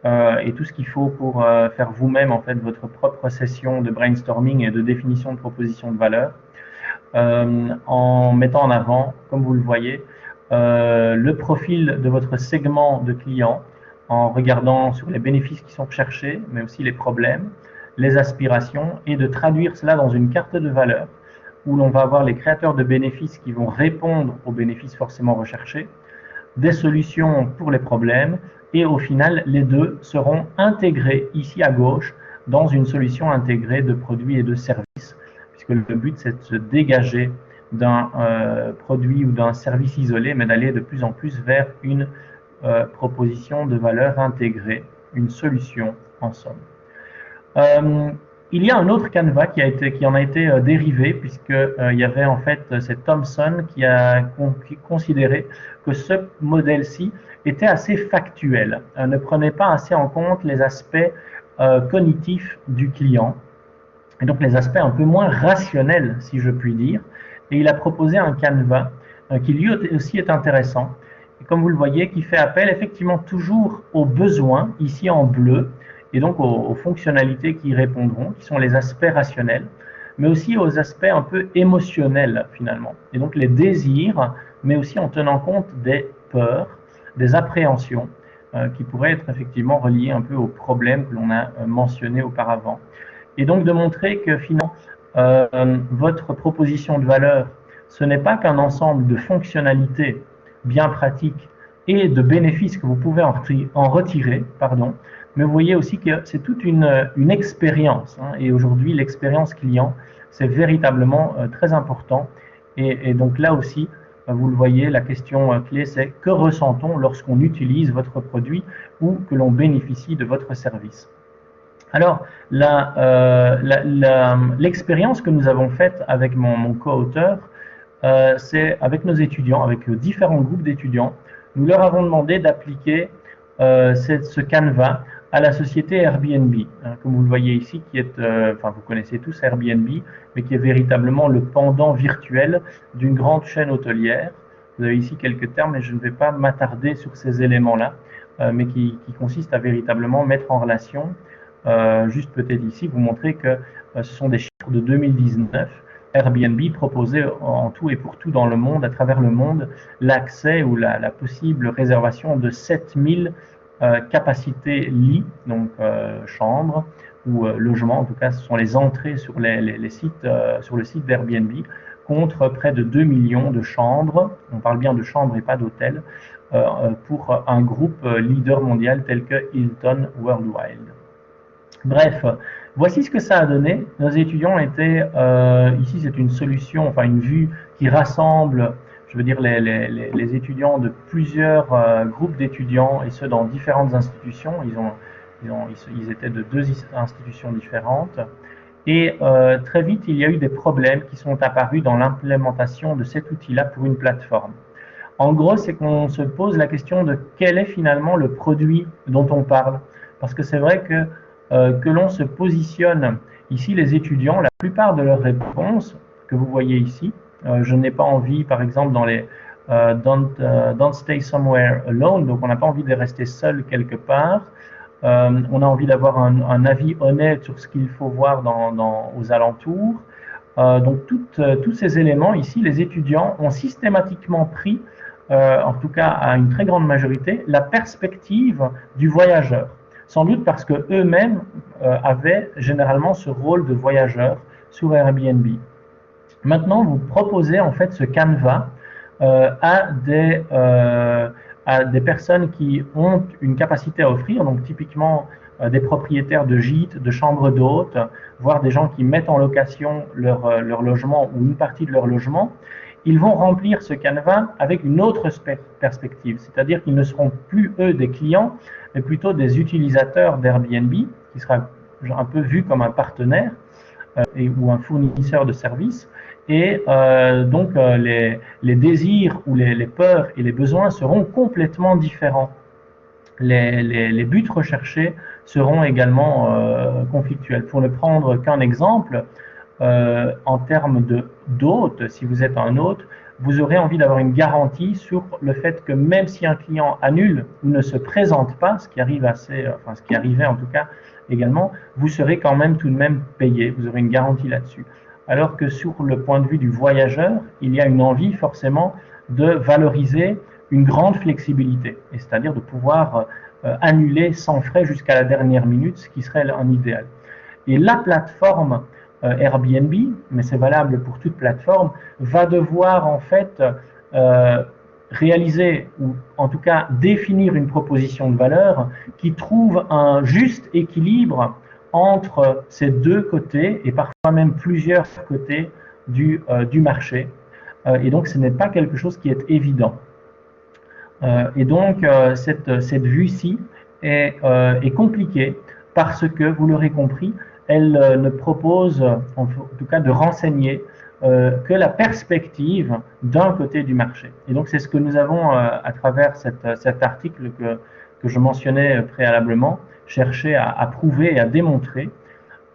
et tout ce qu'il faut pour faire vous-même en fait votre propre session de brainstorming et de définition de proposition de valeur, en mettant en avant, comme vous le voyez, le profil de votre segment de clients, en regardant sur les bénéfices qui sont recherchés, mais aussi les problèmes, les aspirations, et de traduire cela dans une carte de valeur où l'on va avoir les créateurs de bénéfices qui vont répondre aux bénéfices forcément recherchés, des solutions pour les problèmes, et au final, les deux seront intégrés ici à gauche dans une solution intégrée de produits et de services, puisque le but c'est de se dégager d'un produit ou d'un service isolé, mais d'aller de plus en plus vers une proposition de valeur intégrée, une solution en somme. Il y a un autre Canva qui en a été dérivé, puisqu'il y avait en fait c'est Thomson qui a considéré que ce modèle-ci était assez factuel, ne prenait pas assez en compte les aspects cognitifs du client, et donc les aspects un peu moins rationnels, si je puis dire. Et il a proposé un Canva qui lui aussi est intéressant, et comme vous le voyez, qui fait appel effectivement toujours aux besoins, ici en bleu, et donc aux fonctionnalités qui y répondront, qui sont les aspects rationnels, mais aussi aux aspects un peu émotionnels finalement. Et donc les désirs, mais aussi en tenant compte des peurs, des appréhensions, qui pourraient être effectivement reliées un peu aux problèmes que l'on a mentionnés auparavant. Et donc de montrer que finalement, votre proposition de valeur, ce n'est pas qu'un ensemble de fonctionnalités bien pratiques et de bénéfices que vous pouvez en retirer, pardon, mais vous voyez aussi que c'est toute une expérience, hein, et aujourd'hui l'expérience client, c'est véritablement très important, et donc là aussi, vous le voyez, la question clé c'est que ressent-on lorsqu'on utilise votre produit ou que l'on bénéficie de votre service. Alors, l'expérience que nous avons faite avec mon co-auteur, c'est avec nos étudiants, avec différents groupes d'étudiants, nous leur avons demandé d'appliquer ce Canva à la société Airbnb, hein, comme vous le voyez ici, qui est, enfin vous connaissez tous Airbnb, mais qui est véritablement le pendant virtuel d'une grande chaîne hôtelière. Vous avez ici quelques termes, mais je ne vais pas m'attarder sur ces éléments-là, mais qui consistent à véritablement mettre en relation, juste peut-être ici, vous montrer que ce sont des chiffres de 2019. Airbnb proposait en tout et pour tout dans le monde, à travers le monde, l'accès ou la possible réservation de 7000 capacités lits, donc chambres ou logements, en tout cas ce sont les entrées sur les sites, sur le site d'Airbnb, contre près de 2 millions de chambres, on parle bien de chambres et pas d'hôtels, pour un groupe leader mondial tel que Hilton Worldwide. Bref, voici ce que ça a donné. Nos étudiants étaient, ici c'est une solution, enfin une vue qui rassemble, je veux dire, les étudiants de plusieurs groupes d'étudiants, et ceux dans différentes institutions. Ils étaient de 2 institutions différentes. Et très vite, il y a eu des problèmes qui sont apparus dans l'implémentation de cet outil-là pour une plateforme. En gros, c'est qu'on se pose la question de quel est finalement le produit dont on parle. Parce que c'est vrai que l'on se positionne ici, les étudiants, la plupart de leurs réponses que vous voyez ici, je n'ai pas envie, par exemple, dans les don't stay somewhere alone, donc on n'a pas envie de rester seul quelque part, on a envie d'avoir un avis honnête sur ce qu'il faut voir aux alentours. Donc tous ces éléments ici, les étudiants ont systématiquement pris, en tout cas à une très grande majorité, la perspective du voyageur. Sans doute parce qu'eux-mêmes avaient généralement ce rôle de voyageur sur Airbnb. Maintenant, vous proposez en fait ce canevas à des personnes qui ont une capacité à offrir, donc typiquement des propriétaires de gîtes, de chambres d'hôtes, voire des gens qui mettent en location leur logement ou une partie de leur logement. Ils vont remplir ce canevas avec une autre perspective, c'est-à-dire qu'ils ne seront plus, eux, des clients, mais plutôt des utilisateurs d'Airbnb, qui sera un peu vu comme un partenaire ou un fournisseur de services. Et donc, les désirs ou les peurs et les besoins seront complètement différents. Les buts recherchés seront également conflictuels. Pour ne prendre qu'un exemple, en termes d'hôte, si vous êtes un hôte, vous aurez envie d'avoir une garantie sur le fait que même si un client annule ou ne se présente pas, ce qui arrive ce qui arrivait en tout cas également, vous serez quand même tout de même payé, vous aurez une garantie là-dessus. Alors que sur le point de vue du voyageur, il y a une envie forcément de valoriser une grande flexibilité, c'est-à-dire de pouvoir annuler sans frais jusqu'à la dernière minute, ce qui serait un idéal. Et la plateforme Airbnb, mais c'est valable pour toute plateforme, va devoir en fait réaliser ou en tout cas définir une proposition de valeur qui trouve un juste équilibre entre ces deux côtés et parfois même plusieurs côtés du marché. Et donc ce n'est pas quelque chose qui est évident. Et donc cette vue-ci est compliquée parce que, vous l'aurez compris, elle ne propose, en tout cas de renseigner, que la perspective d'un côté du marché. Et donc c'est ce que nous avons, à travers cet article que je mentionnais préalablement, cherché à prouver et à démontrer.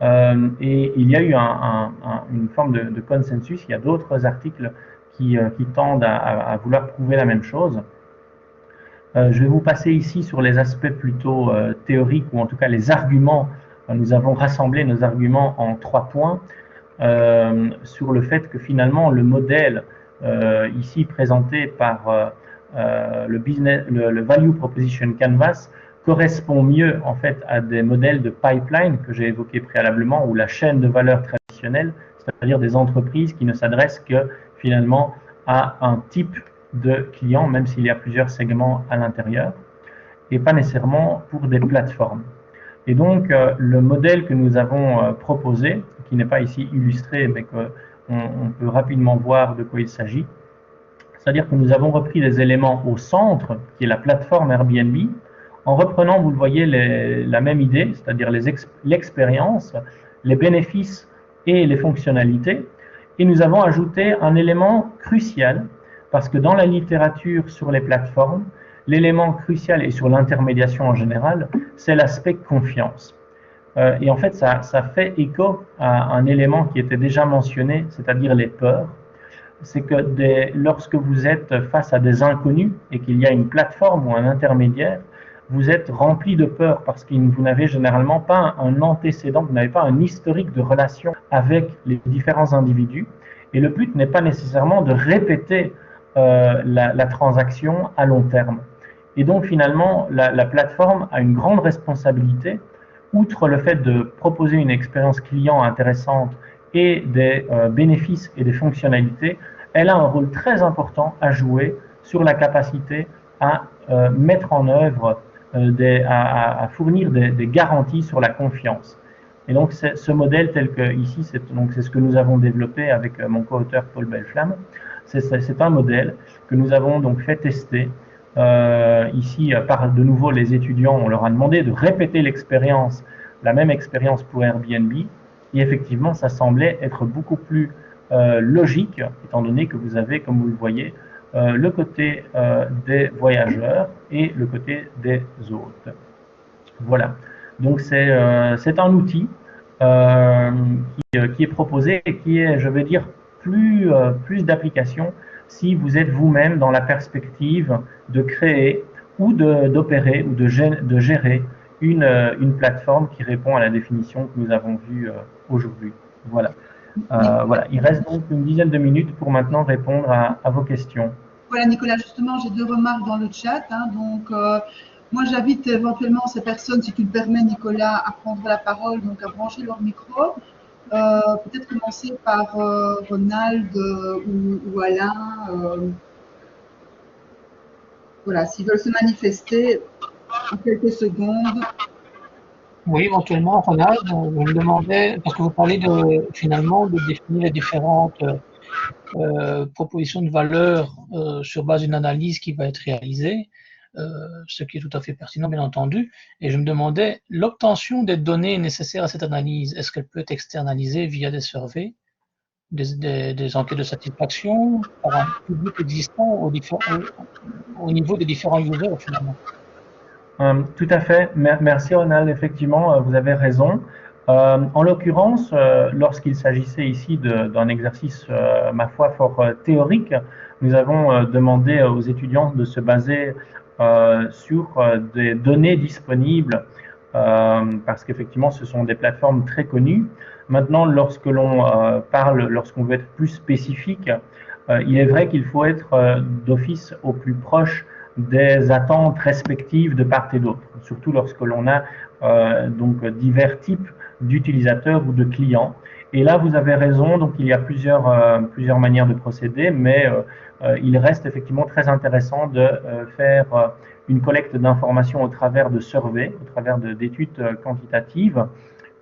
Et il y a eu une forme de consensus. Il y a d'autres articles qui tendent à vouloir prouver la même chose. Je vais vous passer ici sur les aspects plutôt théoriques, ou en tout cas les arguments. Nous avons rassemblé nos arguments en 3 points sur le fait que finalement le modèle ici présenté par le Value Proposition Canvas correspond mieux en fait à des modèles de pipeline que j'ai évoqués préalablement, ou la chaîne de valeur traditionnelle, c'est-à-dire des entreprises qui ne s'adressent que finalement à un type de client, même s'il y a plusieurs segments à l'intérieur, et pas nécessairement pour des plateformes. Et donc, le modèle que nous avons proposé, qui n'est pas ici illustré, mais qu'on peut rapidement voir de quoi il s'agit, c'est-à-dire que nous avons repris des éléments au centre, qui est la plateforme Airbnb, en reprenant, vous le voyez, la même idée, c'est-à-dire l'expérience, les bénéfices et les fonctionnalités, et nous avons ajouté un élément crucial, parce que dans la littérature sur les plateformes, l'élément crucial, et sur l'intermédiation en général, c'est l'aspect confiance. Et en fait, ça fait écho à un élément qui était déjà mentionné, c'est-à-dire les peurs. C'est que lorsque vous êtes face à des inconnus et qu'il y a une plateforme ou un intermédiaire, vous êtes rempli de peur parce que vous n'avez généralement pas un antécédent, vous n'avez pas un historique de relation avec les différents individus. Et le but n'est pas nécessairement de répéter la transaction à long terme. Et donc finalement, la plateforme a une grande responsabilité, outre le fait de proposer une expérience client intéressante et des bénéfices et des fonctionnalités, elle a un rôle très important à jouer sur la capacité à mettre en œuvre, à fournir des garanties sur la confiance. Et donc ce modèle tel que ici, c'est ce que nous avons développé avec mon co-auteur Paul Belflamme. C'est un modèle que nous avons donc fait tester ici par de nouveau les étudiants. On leur a demandé de répéter l'expérience, la même expérience pour Airbnb. Et effectivement, ça semblait être beaucoup plus logique, étant donné que vous avez, comme vous le voyez, le côté des voyageurs et le côté des hôtes. Voilà. Donc c'est un outil qui est proposé et qui est, je vais dire, plus d'application si vous êtes vous-même dans la perspective de créer ou d'opérer ou de gérer une plateforme qui répond à la définition que nous avons vue aujourd'hui. Voilà. Voilà. Il reste donc une dizaine de minutes pour maintenant répondre à vos questions. Voilà, Nicolas, justement, j'ai 2 remarques dans le chat. Donc, moi, j'invite éventuellement ces personnes, si tu le permets, Nicolas, à prendre la parole, donc à brancher leur micro. Peut-être commencer par Ronald ou Alain. Voilà, s'ils veulent se manifester en quelques secondes. Oui, éventuellement, Ronald, je me demandais, parce que vous parlez finalement de définir les différentes propositions de valeur sur base d'une analyse qui va être réalisée, ce qui est tout à fait pertinent, bien entendu. Et je me demandais, l'obtention des données nécessaires à cette analyse, est-ce qu'elle peut être externalisée via des surveys, des enquêtes de satisfaction par un public existant au niveau des différents users, finalement? Tout à fait. Merci Ronald. Effectivement, vous avez raison. En l'occurrence, lorsqu'il s'agissait ici d'un exercice, ma foi, fort théorique, nous avons demandé aux étudiants de se baser sur des données disponibles parce qu'effectivement, ce sont des plateformes très connues. Maintenant, lorsque l'on lorsqu'on veut être plus spécifique, il est vrai qu'il faut être d'office au plus proche des attentes respectives de part et d'autre, surtout lorsque l'on a donc divers types d'utilisateurs ou de clients. Et là, vous avez raison, donc il y a plusieurs manières de procéder, mais il reste effectivement très intéressant de faire une collecte d'informations au travers de surveys, au travers d'études quantitatives,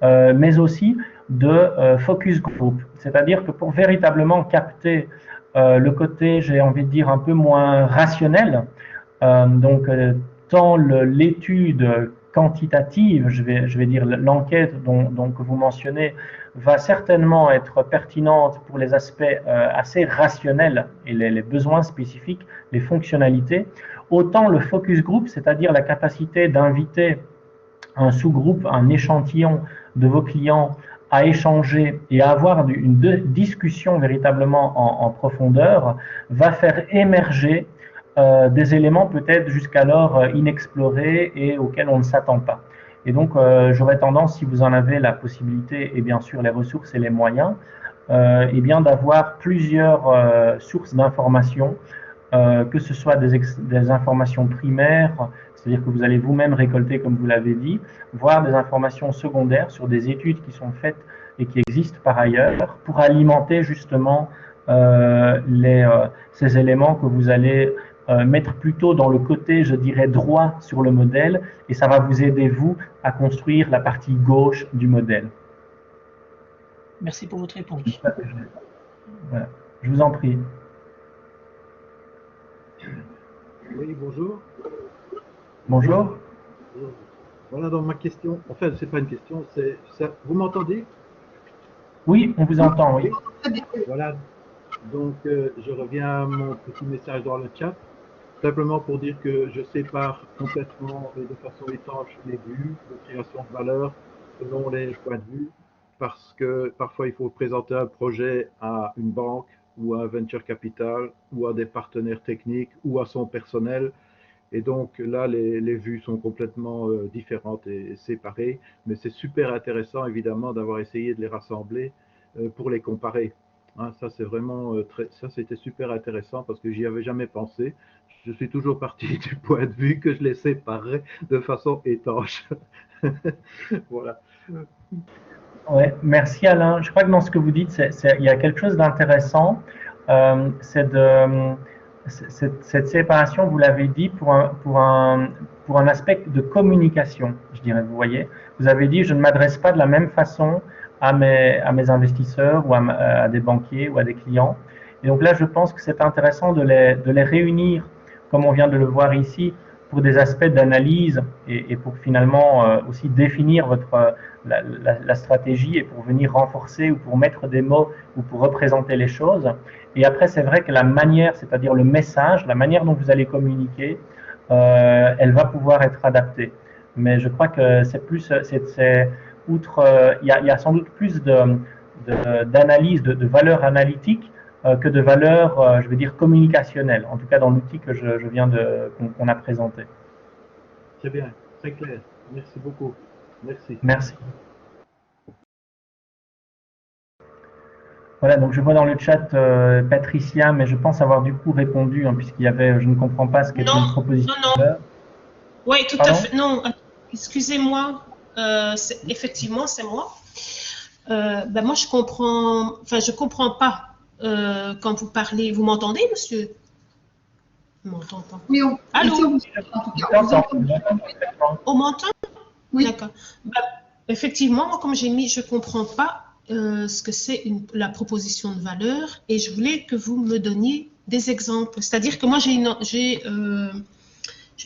mais aussi de focus group, c'est-à-dire que pour véritablement capter le côté, j'ai envie de dire, un peu moins rationnel, donc tant l'étude quantitative, je vais dire l'enquête que vous mentionnez, va certainement être pertinente pour les aspects assez rationnels et les besoins spécifiques, les fonctionnalités, autant le focus group, c'est-à-dire la capacité d'inviter un sous-groupe, un échantillon de vos clients à échanger et à avoir une discussion véritablement en profondeur, va faire émerger des éléments peut-être jusqu'alors inexplorés et auxquels on ne s'attend pas. Et donc, j'aurais tendance, si vous en avez la possibilité et bien sûr les ressources et les moyens, et bien d'avoir plusieurs sources d'informations, que ce soit des informations primaires, c'est-à-dire que vous allez vous-même récolter, comme vous l'avez dit, voire des informations secondaires sur des études qui sont faites et qui existent par ailleurs pour alimenter justement ces éléments que vous allez mettre plutôt dans le côté, je dirais, droit sur le modèle, et ça va vous aider, vous, à construire la partie gauche du modèle. Merci pour votre réponse. Voilà. Je vous en prie. Oui, bonjour. Bonjour. Voilà, donc ma question, en fait, c'est pas une question, vous m'entendez? Oui, on vous entend, oui. Voilà, donc je reviens à mon petit message dans le chat, simplement pour dire que je sépare complètement et de façon étanche les vues de création de valeur selon les points de vue, parce que parfois il faut présenter un projet à une banque ou à un venture capital ou à des partenaires techniques ou à son personnel. Et donc là, les vues sont complètement différentes et séparées, mais c'est super intéressant évidemment d'avoir essayé de les rassembler pour les comparer. Hein, ça c'est vraiment ça c'était super intéressant parce que j'y avais jamais pensé. Je suis toujours parti du point de vue que je les séparais de façon étanche. Voilà. Ouais, merci Alain. Je crois que dans ce que vous dites, il y a quelque chose d'intéressant. C'est cette séparation, vous l'avez dit, pour un aspect de communication, je dirais, vous voyez. Vous avez dit, je ne m'adresse pas de la même façon à mes investisseurs ou à des banquiers ou à des clients. Et donc là, je pense que c'est intéressant de les réunir, comme on vient de le voir ici, pour des aspects d'analyse et pour finalement aussi définir la stratégie et pour venir renforcer ou pour mettre des mots ou pour représenter les choses. Et après, c'est vrai que la manière, c'est-à-dire le message, la manière dont vous allez communiquer, elle va pouvoir être adaptée. Mais je crois que c'est plus, outre, il y a sans doute plus d'analyse, de valeur analytique que de valeur, je veux dire, communicationnelle, en tout cas dans l'outil que je viens qu'on a présenté. Très bien, très clair. Merci beaucoup. Merci. Merci. Voilà, donc je vois dans le chat Patricia, mais je pense avoir du coup répondu, hein, puisqu'il y avait, je ne comprends pas ce qu'était une proposition. Non. Oui, tout à fait. Non, excusez-moi. Effectivement, c'est moi. Moi, je comprends pas quand vous parlez. Vous m'entendez, monsieur? Je ne m'entends pas. Oui, allô? On m'entend? Oui. D'accord. Effectivement, moi, comme j'ai mis, je ne comprends pas ce que c'est la proposition de valeur et je voulais que vous me donniez des exemples. C'est-à-dire que moi, j'ai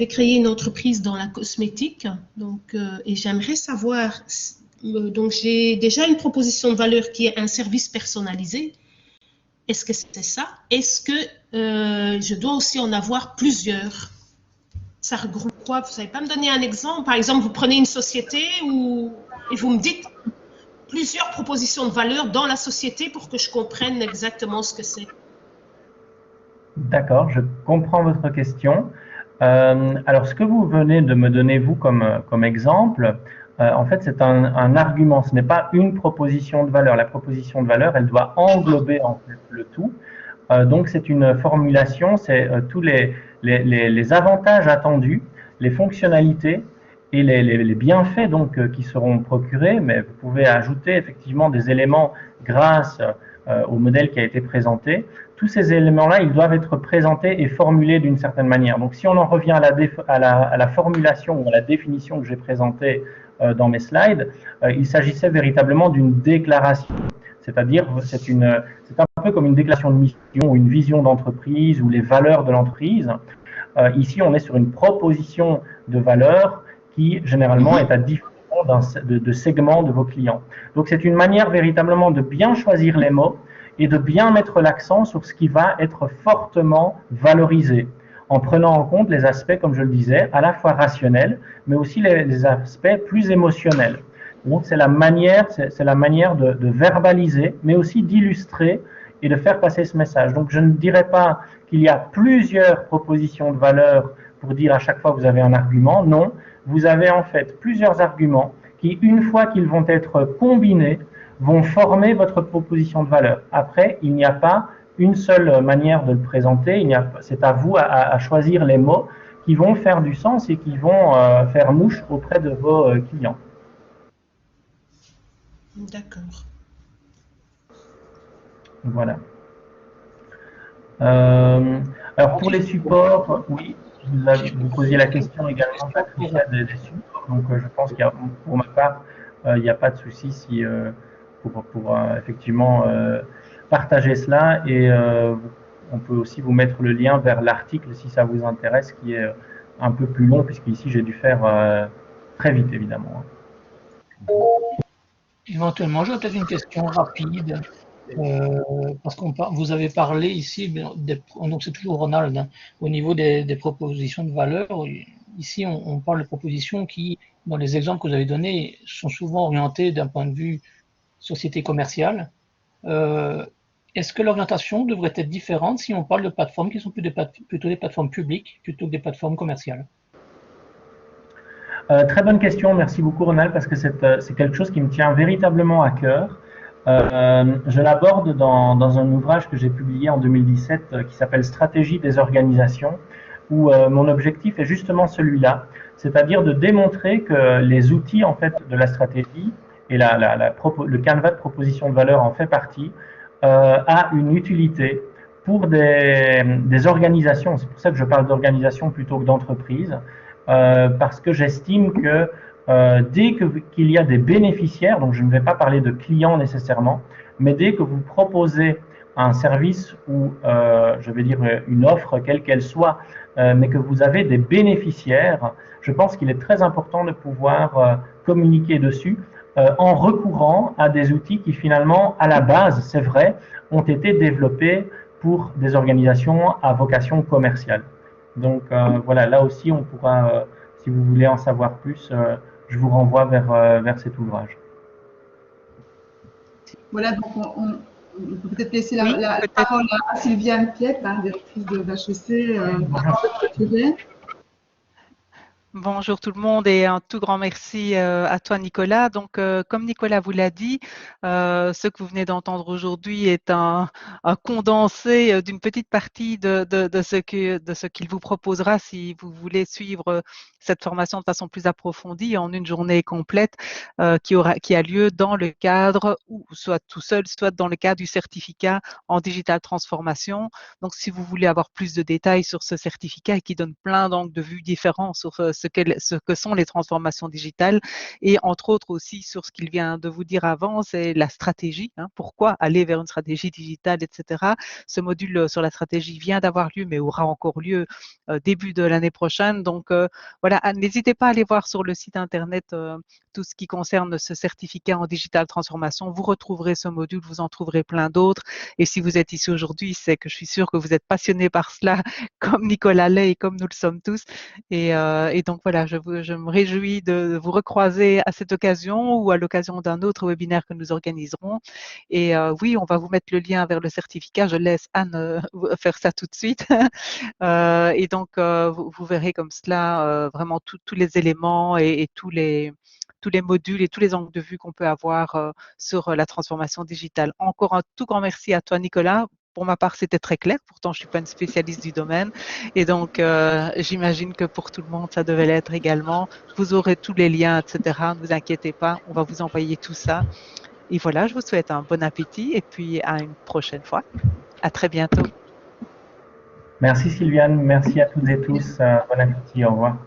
créé une entreprise dans la cosmétique donc, et j'aimerais savoir, donc j'ai déjà une proposition de valeur qui est un service personnalisé. Est-ce que c'est ça? Est-ce que je dois aussi en avoir plusieurs? Ça regroupe quoi? Vous ne savez pas me donner un exemple? Par exemple, vous prenez une société et vous me dites plusieurs propositions de valeur dans la société pour que je comprenne exactement ce que c'est. D'accord, je comprends votre question. Alors, ce que vous venez de me donner, vous, comme exemple, en fait, c'est un argument. Ce n'est pas une proposition de valeur. La proposition de valeur, elle doit englober en fait le tout. Donc, c'est une formulation, c'est tous les avantages attendus, les fonctionnalités et les bienfaits donc qui seront procurés, mais vous pouvez ajouter effectivement des éléments grâce au modèle qui a été présenté. Tous ces éléments-là, ils doivent être présentés et formulés d'une certaine manière. Donc, si on en revient à la formulation ou à la définition que j'ai présentée dans mes slides, il s'agissait véritablement d'une déclaration. C'est-à-dire, c'est un peu comme une déclaration de mission ou une vision d'entreprise ou les valeurs de l'entreprise. Ici, on est sur une proposition de valeur qui, généralement, est à différents de segments de vos clients. Donc, c'est une manière véritablement de bien choisir les mots et de bien mettre l'accent sur ce qui va être fortement valorisé, en prenant en compte les aspects, comme je le disais, à la fois rationnels, mais aussi les aspects plus émotionnels. Donc, c'est la manière de verbaliser, mais aussi d'illustrer et de faire passer ce message. Donc, je ne dirais pas qu'il y a plusieurs propositions de valeur pour dire à chaque fois que vous avez un argument. Non, vous avez en fait plusieurs arguments qui, une fois qu'ils vont être combinés, vont former votre proposition de valeur. Après, il n'y a pas une seule manière de le présenter. C'est à vous à choisir les mots qui vont faire du sens et qui vont faire mouche auprès de vos clients. D'accord. Voilà. Alors pour les supports, oui, vous posiez la question également, Patricia, des supports. Donc je pense qu'il y a, pour ma part, il n'y a pas de souci si pour effectivement partager cela et on peut aussi vous mettre le lien vers l'article si ça vous intéresse, qui est un peu plus long puisqu'ici j'ai dû faire très vite évidemment. Éventuellement, j'aurais peut-être une question rapide, parce que vous avez parlé ici, donc c'est toujours Ronald, hein, au niveau des propositions de valeur. Ici, on parle de propositions qui, dans les exemples que vous avez donnés, sont souvent orientées d'un point de vue société commerciale. Est-ce que l'orientation devrait être différente si on parle de plateformes qui sont plutôt des plateformes publiques plutôt que des plateformes commerciales? Très bonne question, merci beaucoup Ronald, parce que c'est quelque chose qui me tient véritablement à cœur. Je l'aborde dans un ouvrage que j'ai publié en 2017 qui s'appelle Stratégie des organisations, où mon objectif est justement celui-là, c'est-à-dire de démontrer que les outils en fait de la stratégie et le canevas de proposition de valeur en fait partie, a une utilité pour des organisations, c'est pour ça que je parle d'organisation plutôt que d'entreprise, parce que j'estime que dès qu'il y a des bénéficiaires, donc je ne vais pas parler de clients nécessairement, mais dès que vous proposez un service ou je vais dire une offre, quelle qu'elle soit, mais que vous avez des bénéficiaires, je pense qu'il est très important de pouvoir communiquer dessus en recourant à des outils qui finalement, à la base, c'est vrai, ont été développés pour des organisations à vocation commerciale. Donc voilà, là aussi, on pourra, si vous voulez en savoir plus, je vous renvoie vers cet ouvrage. Voilà, donc on peut peut-être laisser la parole à Sylviane Piet, directrice de l'HEC. Bonjour tout le monde et un tout grand merci à toi Nicolas. Donc comme Nicolas vous l'a dit, ce que vous venez d'entendre aujourd'hui est un condensé d'une petite partie de ce qu'il vous proposera si vous voulez suivre cette formation de façon plus approfondie en une journée complète qui a lieu dans le cadre, ou soit tout seul, soit dans le cadre du certificat en digital transformation. Donc si vous voulez avoir plus de détails sur ce certificat qui donne plein d'angles de vue différents sur ce que sont les transformations digitales et entre autres aussi sur ce qu'il vient de vous dire avant, c'est la stratégie, pourquoi aller vers une stratégie digitale, etc. Ce module sur la stratégie vient d'avoir lieu mais aura encore lieu début de l'année prochaine. Donc voilà, n'hésitez pas à aller voir sur le site internet tout ce qui concerne ce certificat en digital transformation. Vous retrouverez ce module, vous en trouverez plein d'autres. Et si vous êtes ici aujourd'hui, c'est que je suis sûre que vous êtes passionné par cela, comme Nicolas l'est et comme nous le sommes tous. Et donc voilà, je me réjouis de vous recroiser à cette occasion ou à l'occasion d'un autre webinaire que nous organiserons. Et oui, on va vous mettre le lien vers le certificat. Je laisse Anne faire ça tout de suite. Et donc, vous verrez comme cela vraiment tous les éléments et tous les modules et tous les angles de vue qu'on peut avoir sur la transformation digitale. Encore un tout grand merci à toi, Nicolas. Pour ma part, c'était très clair. Pourtant, je ne suis pas une spécialiste du domaine. Et donc, j'imagine que pour tout le monde, ça devait l'être également. Vous aurez tous les liens, etc. Ne vous inquiétez pas. On va vous envoyer tout ça. Et voilà, je vous souhaite un bon appétit et puis à une prochaine fois. À très bientôt. Merci Sylviane. Merci à toutes et tous. Bon appétit. Au revoir.